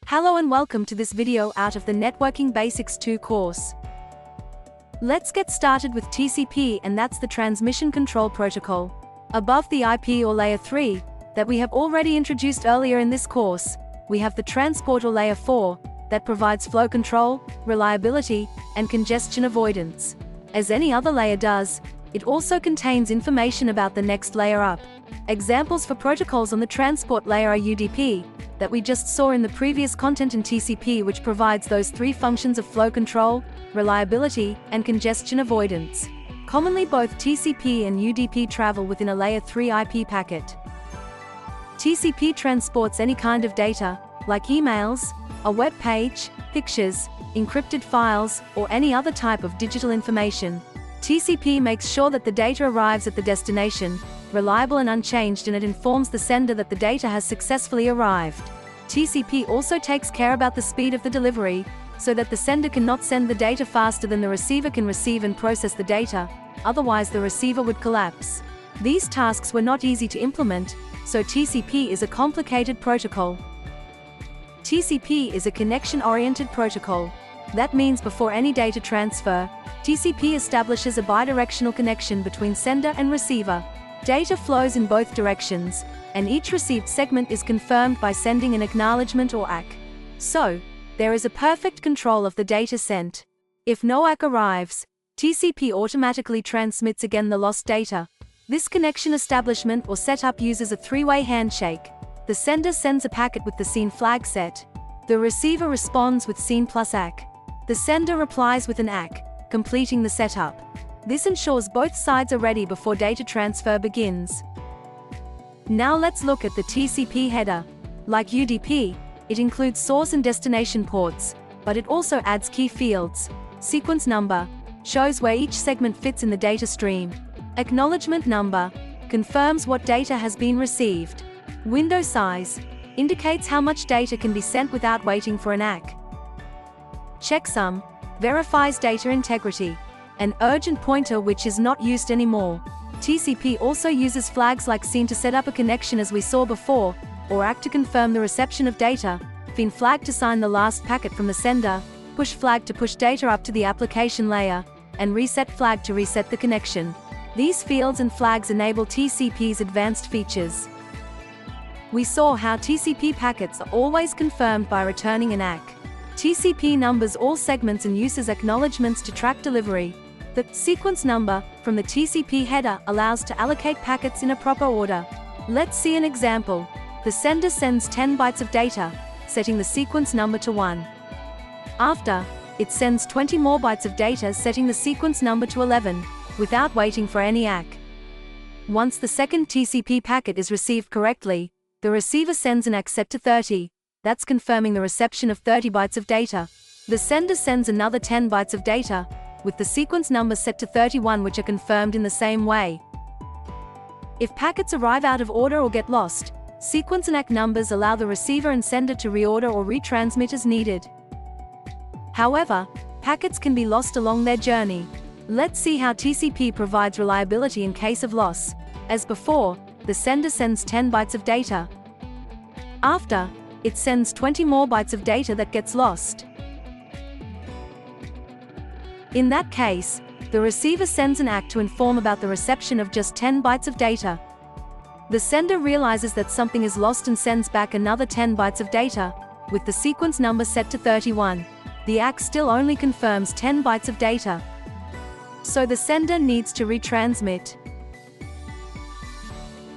Hello and welcome to this video out of the Networking Basics 2 course. Let's get started with TCP, and that's the Transmission Control Protocol. Above the IP or Layer 3, that we have already introduced earlier in this course, we have the Transport or Layer 4, that provides flow control, reliability, and congestion avoidance. As any other layer does, it also contains information about the next layer up. Examples for protocols on the transport layer are UDP, that we just saw in the previous content, in TCP, which provides those three functions of flow control, reliability, and congestion avoidance. Commonly both TCP and UDP travel within a Layer 3 IP packet. TCP transports any kind of data, like emails, a web page, pictures, encrypted files, or any other type of digital information. TCP makes sure that the data arrives at the destination, reliable and unchanged, and it informs the sender that the data has successfully arrived. TCP also takes care about the speed of the delivery, so that the sender cannot send the data faster than the receiver can receive and process the data, otherwise the receiver would collapse. These tasks were not easy to implement, so TCP is a complicated protocol. TCP is a connection-oriented protocol. That means before any data transfer, TCP establishes a bidirectional connection between sender and receiver. Data flows in both directions, and each received segment is confirmed by sending an acknowledgement or ACK. So, there is a perfect control of the data sent. If no ACK arrives, TCP automatically transmits again the lost data. This connection establishment or setup uses a three-way handshake. The sender sends a packet with the SYN flag set. The receiver responds with SYN plus ACK. The sender replies with an ACK, completing the setup. This ensures both sides are ready before data transfer begins. Now let's look at the TCP header. Like UDP, it includes source and destination ports, but it also adds key fields. Sequence number shows where each segment fits in the data stream. Acknowledgement number confirms what data has been received. Window size indicates how much data can be sent without waiting for an ACK. Checksum verifies data integrity. An urgent pointer, which is not used anymore. TCP also uses flags like SYN to set up a connection, as we saw before, or ACK to confirm the reception of data, FIN flag to sign the last packet from the sender, push flag to push data up to the application layer, and reset flag to reset the connection. These fields and flags enable TCP's advanced features. We saw how TCP packets are always confirmed by returning an ACK. TCP numbers all segments and uses acknowledgements to track delivery. The sequence number from the TCP header allows to allocate packets in a proper order. Let's see an example. The sender sends 10 bytes of data, setting the sequence number to 1. After, it sends 20 more bytes of data, setting the sequence number to 11, without waiting for any ACK. Once the second TCP packet is received correctly, the receiver sends an ACK set to 30. That's confirming the reception of 30 bytes of data. The sender sends another 10 bytes of data, with the sequence number set to 31, which are confirmed in the same way. If packets arrive out of order or get lost, sequence and ACK numbers allow the receiver and sender to reorder or retransmit as needed. However, packets can be lost along their journey. Let's see how TCP provides reliability in case of loss. As before, the sender sends 10 bytes of data. After, it sends 20 more bytes of data that gets lost. In that case, the receiver sends an ACK to inform about the reception of just 10 bytes of data. The sender realizes that something is lost and sends back another 10 bytes of data, with the sequence number set to 31. The ACK still only confirms 10 bytes of data, so the sender needs to retransmit.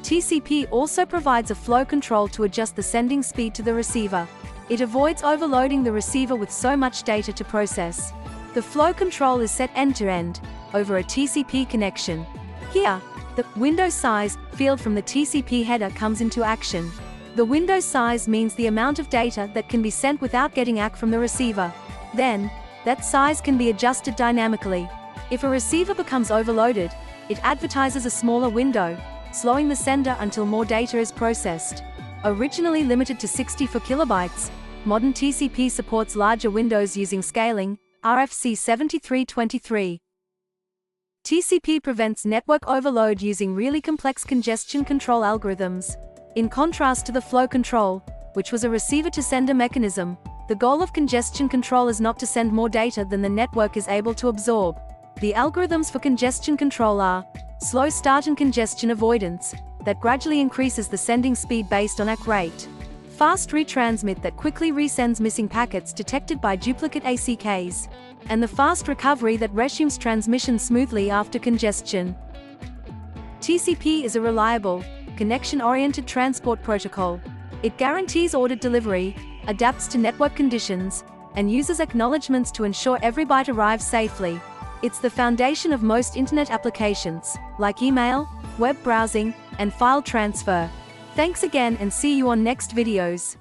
TCP also provides a flow control to adjust the sending speed to the receiver. It avoids overloading the receiver with so much data to process. The flow control is set end-to-end, over a TCP connection. Here, the window size field from the TCP header comes into action. The window size means the amount of data that can be sent without getting ACK from the receiver. Then, that size can be adjusted dynamically. If a receiver becomes overloaded, it advertises a smaller window, slowing the sender until more data is processed. Originally limited to 64 kilobytes, modern TCP supports larger windows using scaling, RFC 7323. TCP prevents network overload using really complex congestion control algorithms. In contrast to the flow control, which was a receiver-to-sender mechanism. The goal of congestion control is not to send more data than the network is able to absorb. The algorithms for congestion control are slow start and congestion avoidance, that gradually increases the sending speed based on ACK rate. Fast retransmit, that quickly resends missing packets detected by duplicate ACKs. And the fast recovery, that resumes transmission smoothly after congestion. TCP is a reliable, connection-oriented transport protocol. It guarantees ordered delivery, adapts to network conditions, and uses acknowledgements to ensure every byte arrives safely. It's the foundation of most internet applications, like email, web browsing, and file transfer. Thanks again, and see you on next videos.